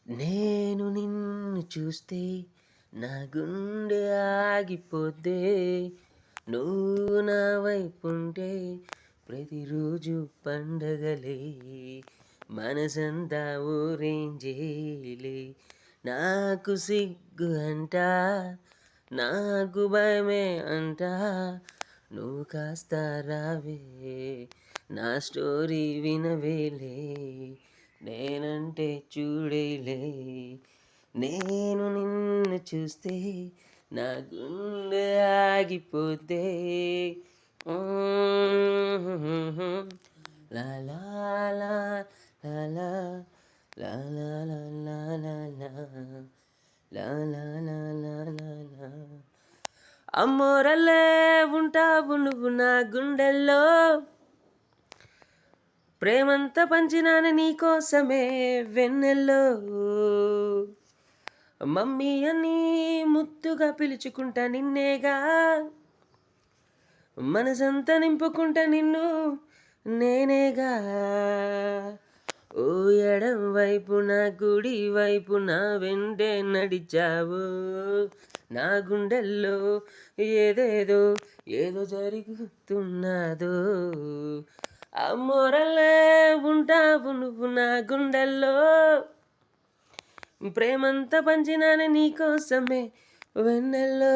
నేను నిన్ను చూస్తే నా గుండె ఆగిపోద్దే. నువ్వు నా వైపుంటే ప్రతిరోజు పండగలే. మనసంతా ఊరేంజేలే. నాకు సిగ్గు అంట, నాకు భయమే అంట. నువ్వు కాస్త రావే, నా స్టోరీ వినవేలే. నేనంటే చూడేలే. నేను నిన్ను చూస్తే నా గుండె ఆగిపోతే. లా లా లా లా లా లా లా లా లా లా లా లా లా లా లా లా లా. అమ్మోరల్లే ఉంటావు నువ్వు నా గుండెల్లో. ప్రేమంతా పంచినాను నీకోసమే వెన్నెల్లో. మమ్మీ అని ముద్దుగా పిలుచుకుంటా నిన్నేగా. మనసంతా నింపుకుంటా నిన్ను నేనేగా. ఓ ఎడం వైపున కుడి వైపున వెంటే నడిచావు. నా గుండెల్లో ఏదేదో ఏదో జరుగుతున్నదో. అమ్మోరల్లే ఉంటావు నువ్వు నా గుండెల్లో. ప్రేమంతా పంచినాను నీకోసమే వెన్నెల్లో.